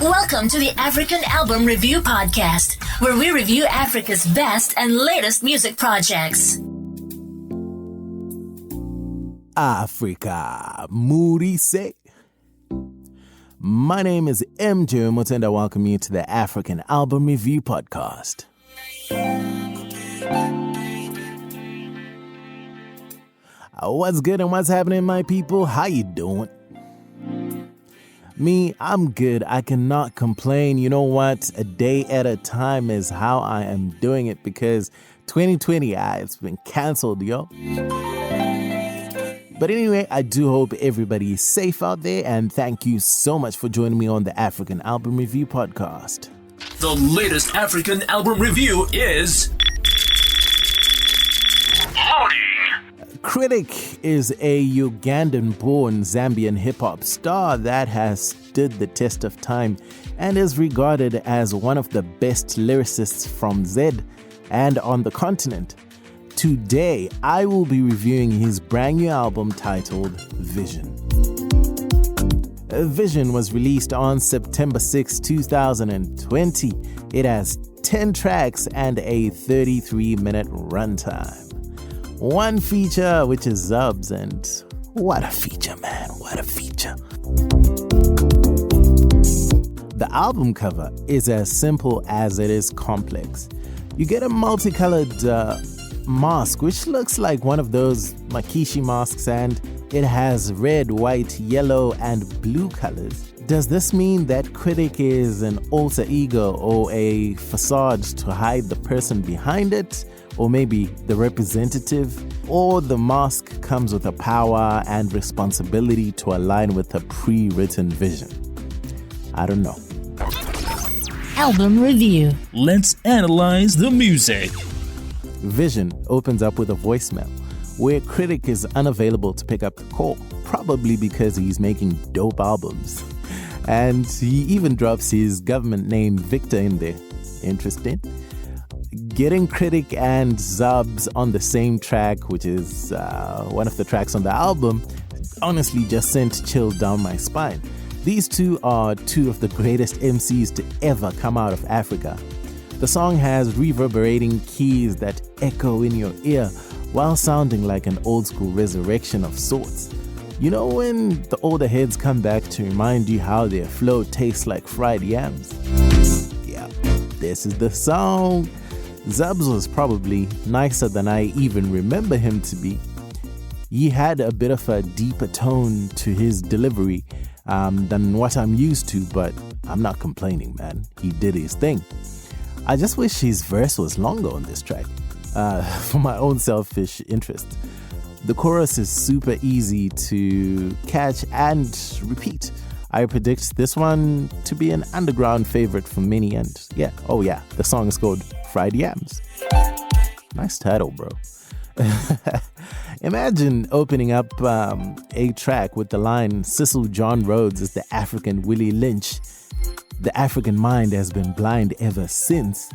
Welcome to the African Album Review Podcast, where we review Africa's best and latest music projects. Africa, Murise. My name is MJ Wemoto, and I welcome you to the African Album Review Podcast. What's good and what's happening, my people? How you doing? Me, I'm good. I cannot complain. You know what? A day at a time is how I am doing it because 2020, it's been canceled, yo. But anyway, I do hope everybody is safe out there, and thank you so much for joining me on the African Album Review Podcast. The latest African album review is... K.R.Y.T.I is a Ugandan-born Zambian hip-hop star that has stood the test of time and is regarded as one of the best lyricists from Z and on the continent. Today, I will be reviewing his brand new album titled Vision. Vision was released on September 6, 2020. It has 10 tracks and a 33-minute runtime. One feature, which is Zubs, and what a feature, man, what a feature. The album cover is as simple as it is complex. You get a multicolored mask, which looks like one of those Makishi masks, and it has red, white, yellow, and blue colors. Does this mean that K.R.Y.T.I is an alter ego or a facade to hide the person behind it? Or maybe the representative? Or the mask comes with a power and responsibility to align with a pre-written vision? I don't know. Album Review. Let's analyze the music. Vision opens up with a voicemail where K.R.Y.T.I is unavailable to pick up the call, probably because he's making dope albums. And he even drops his government name Victor in there. Interesting. Getting K.R.Y.T.I and Zubs on the same track, which is one of the tracks on the album, honestly just sent chills down my spine. These two are two of the greatest MCs to ever come out of Africa. The song has reverberating keys that echo in your ear while sounding like an old school resurrection of sorts. You know when the older heads come back to remind you how their flow tastes like fried yams? Yeah, this is the song. Zubs was probably nicer than I even remember him to be. He had a bit of a deeper tone to his delivery than what I'm used to, but I'm not complaining, man. He did his thing. I just wish his verse was longer on this track, for my own selfish interest. The chorus is super easy to catch and repeat. I predict this one to be an underground favorite for many, and the song is called Fried Yams. Nice title, bro. Imagine opening up a track with the line, Cecil John Rhodes is the African Willie Lynch. The African mind has been blind ever since.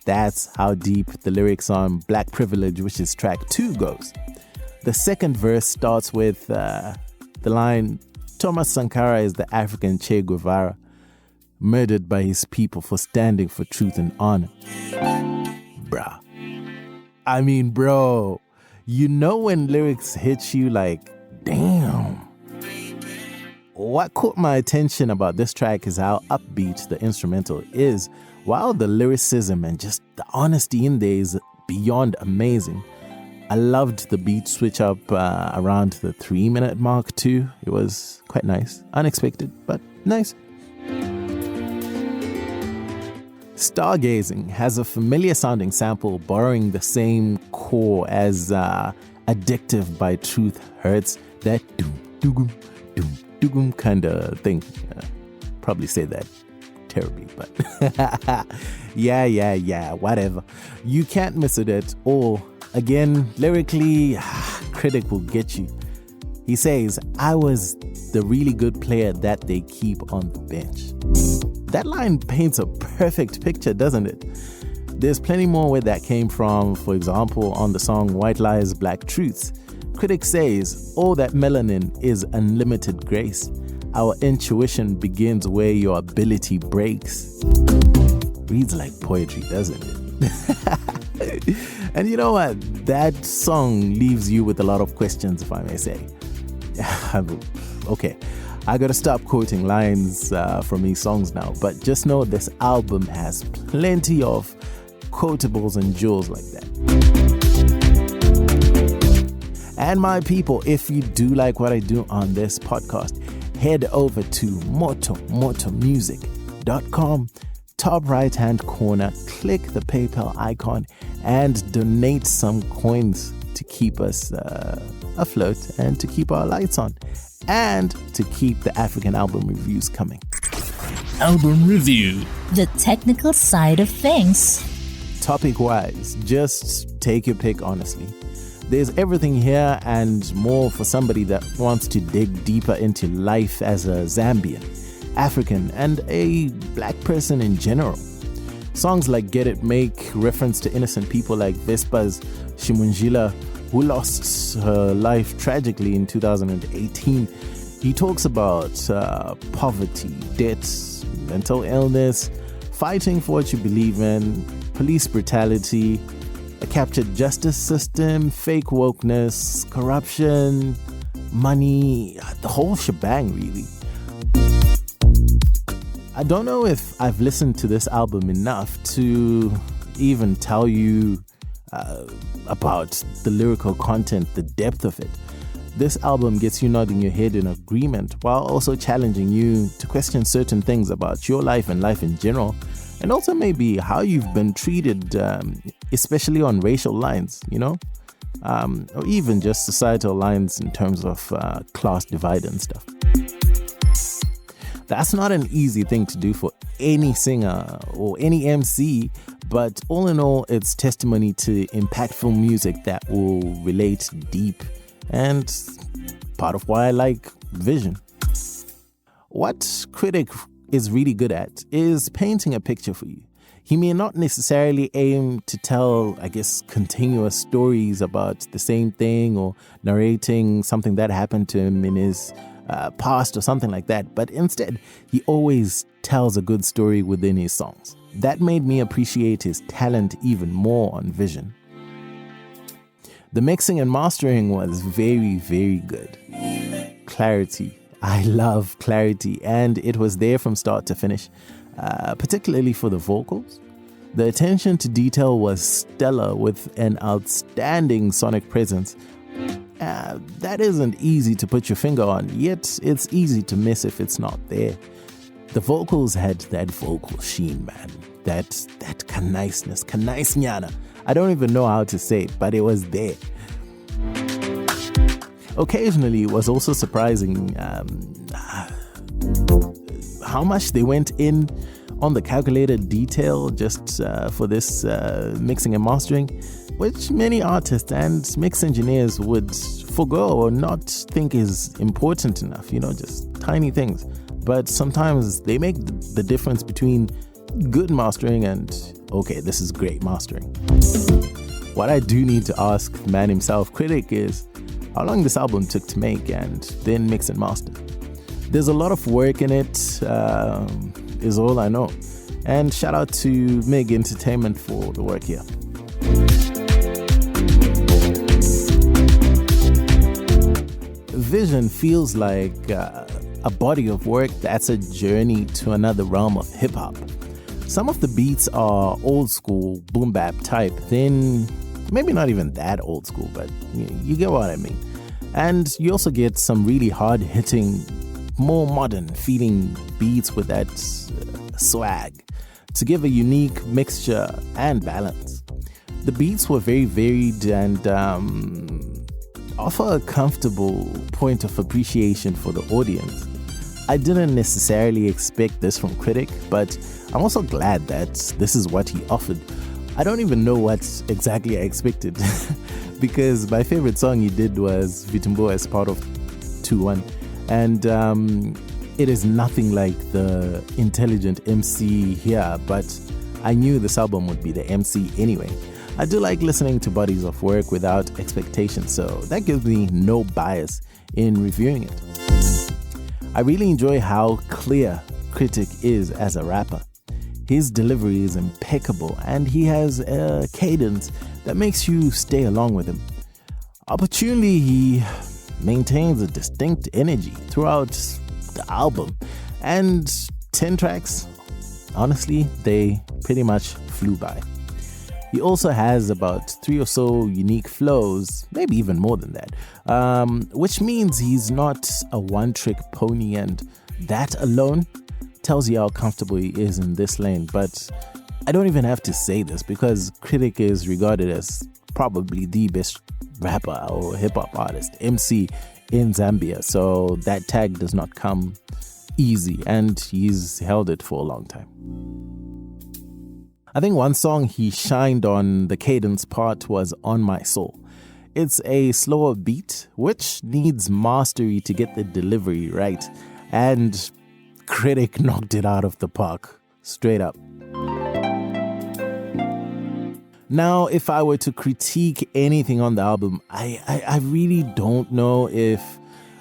That's how deep the lyrics on Black Privilege, which is track 2, goes. The second verse starts with the line, Thomas Sankara is the African Che Guevara, murdered by his people for standing for truth and honor. Bruh. I mean, bro, you know when lyrics hit you like, damn. What caught my attention about this track is how upbeat the instrumental is, while the lyricism and just the honesty in there is beyond amazing. I loved the beat switch up around the 3-minute mark too. It was quite nice. Unexpected, but nice. Stargazing has a familiar sounding sample borrowing the same core as Addictive by Truth Hurts. That doom kind of thing. Probably say that terribly, but yeah, whatever. You can't miss it at all. Again, lyrically, K.R.Y.T.I will get you. He says, I was the really good player that they keep on the bench. That line paints a perfect picture, doesn't it? There's plenty more where that came from. For example, on the song White Lies, Black Truths, K.R.Y.T.I says, all that melanin is unlimited grace. Our intuition begins where your ability breaks. Reads like poetry, doesn't it? And you know what? That song leaves you with a lot of questions, if I may say. Okay, I gotta stop quoting lines from these songs now, but just know this album has plenty of quotables and jewels like that. And my people, if you do like what I do on this podcast, head over to motomusic.com. Top right hand corner, click the PayPal icon and donate some coins to keep us afloat and to keep our lights on and to keep the African album reviews coming. Album review. The technical side of things. Topic wise, just take your pick, honestly. There's everything here and more for somebody that wants to dig deeper into life as a Zambian, African, and a black person in general. Songs like Get It make reference to innocent people like Vespa's Shimunjila, who lost her life tragically in 2018. He talks about poverty, debt, mental illness, fighting for what you believe in, police brutality, a captured justice system, fake wokeness, corruption, money, the whole shebang, really. I don't know if I've listened to this album enough to even tell you about the lyrical content, the depth of it. This album gets you nodding your head in agreement while also challenging you to question certain things about your life and life in general, and also maybe how you've been treated, especially on racial lines, or even just societal lines in terms of class divide and stuff. That's not an easy thing to do for any singer or any MC, but all in all, it's testimony to impactful music that will relate deep, and part of why I like Vision. What K.R.Y.T.I.C is really good at is painting a picture for you. He may not necessarily aim to tell, continuous stories about the same thing or narrating something that happened to him in his past or something like that, but instead he always tells a good story within his songs. That made me appreciate his talent even more on Vision. The mixing and mastering was very, very good. K.R.Y.T.I, I love K.R.Y.T.I, and it was there from start to finish, particularly for the vocals. The attention to detail was stellar with an outstanding sonic presence. That isn't easy to put your finger on, yet it's easy to miss if it's not there. The vocals had that vocal sheen, man. That niceness, nyana. I don't even know how to say it, but it was there. Occasionally, it was also surprising how much they went in on the calculated detail just for this mixing and mastering, which many artists and mix engineers would forgo or not think is important enough, just tiny things. But sometimes they make the difference between good mastering and, okay, this is great mastering. What I do need to ask the man himself, K.R.Y.T.I, is how long this album took to make and then mix and master. There's a lot of work in it, is all I know. And shout out to Mig Entertainment for the work here. Vision feels like a body of work that's a journey to another realm of hip-hop. Some of the beats are old school, boom bap type, then maybe not even that old school, but you get what I mean. And you also get some really hard-hitting, more modern feeling beats with that swag to give a unique mixture and balance. The beats were very varied and offer a comfortable point of appreciation for the audience. I didn't necessarily expect this from K.R.Y.T.I, but I'm also glad that this is what he offered. I don't even know what exactly I expected because my favorite song he did was Vitumbo as part of 2-1, and it is nothing like the intelligent MC here, but I knew this album would be the MC anyway. I do like listening to bodies of work without expectation, so that gives me no bias in reviewing it. I really enjoy how clear K.R.Y.T.I.C is as a rapper. His delivery is impeccable and he has a cadence that makes you stay along with him. Opportunely, he maintains a distinct energy throughout the album, and 10 tracks, honestly, they pretty much flew by. He also has about 3 or so unique flows, maybe even more than that, which means he's not a one-trick pony, and that alone tells you how comfortable he is in this lane. But I don't even have to say this because K.R.Y.T.I.C is regarded as probably the best rapper or hip-hop artist, MC in Zambia, so that tag does not come easy, and he's held it for a long time. I think one song he shined on the cadence part was On My Soul. It's a slower beat, which needs mastery to get the delivery right, and K.R.Y.T.I.C knocked it out of the park, straight up. Now, if I were to critique anything on the album, I really don't know if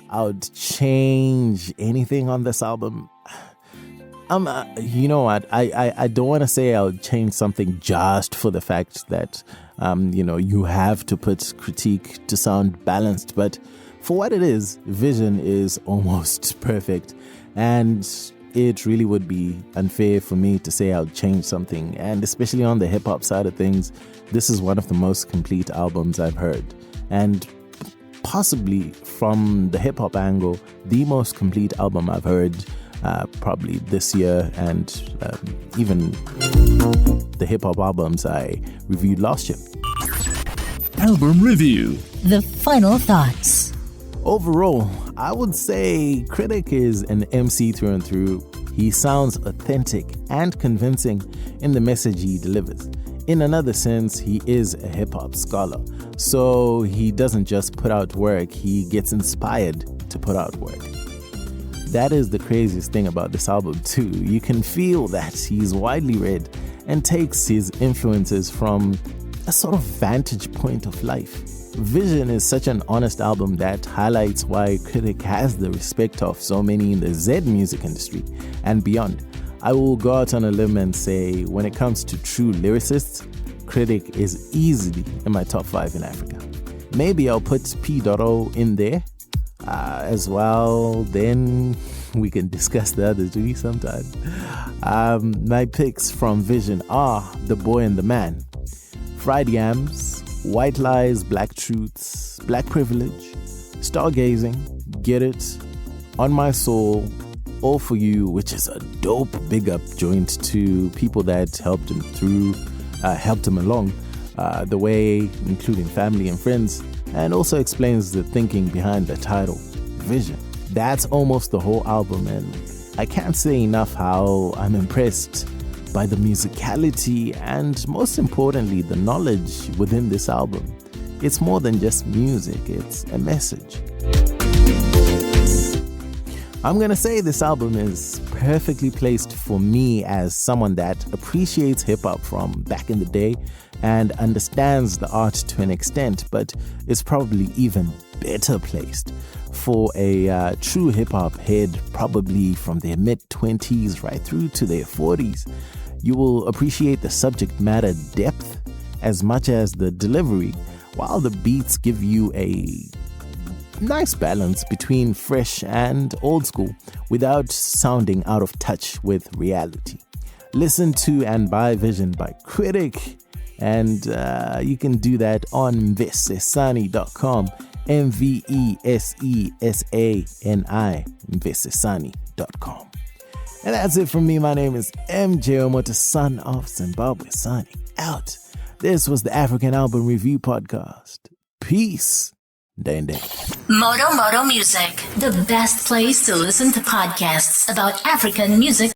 I would change anything on this album. You know what? I don't want to say I would change something just for the fact that, you have to put K.R.Y.T.I.C to sound balanced. But for what it is, Vision is almost perfect. And it really would be unfair for me to say I would change something. And especially on the hip-hop side of things, this is one of the most complete albums I've heard. And possibly from the hip-hop angle, the most complete album I've heard probably this year, and even the hip-hop albums I reviewed last year. Album Review. The final thoughts. Overall, I would say K.R.Y.T.I.C is an MC through and through. He sounds authentic and convincing in the message he delivers. In another sense, he is a hip-hop scholar. So he doesn't just put out work, he gets inspired to put out work. That is the craziest thing about this album too. You can feel that he's widely read and takes his influences from a sort of vantage point of life. Vision is such an honest album that highlights why K.R.Y.T.I.C has the respect of so many in the Z music industry and beyond. I will go out on a limb and say when it comes to true lyricists, K.R.Y.T.I.C is easily in my top 5 in Africa. Maybe I'll put P.O in there as well, then we can discuss the other 3 sometime. My picks from Vision are The Boy and the Man, Fried Yams, White Lies, Black Truths, Black Privilege, Stargazing, Get It, On My Soul, All For You, which is a dope big up joint to people that helped him along the way, including family and friends, and also explains the thinking behind the title, Vision. That's almost the whole album, and I can't say enough how I'm impressed by the musicality and, most importantly, the knowledge within this album. It's more than just music, it's a message. I'm gonna say this album is perfectly placed for me as someone that appreciates hip-hop from back in the day and understands the art to an extent, but is probably even better placed for a true hip-hop head, probably from their mid-20s right through to their 40s. You will appreciate the subject matter depth as much as the delivery, while the beats give you a nice balance between fresh and old school without sounding out of touch with reality. Listen to and buy Vision by K.R.Y.T.I.C, and you can do that on mvesesani.com, MVESESANI, mvesesani.com. And that's it from me. My name is MJ Wemoto, son of Zimbabwe, signing out. This was the African Album Review Podcast. Peace. Day. Moto Music, the best place to listen to podcasts about African music.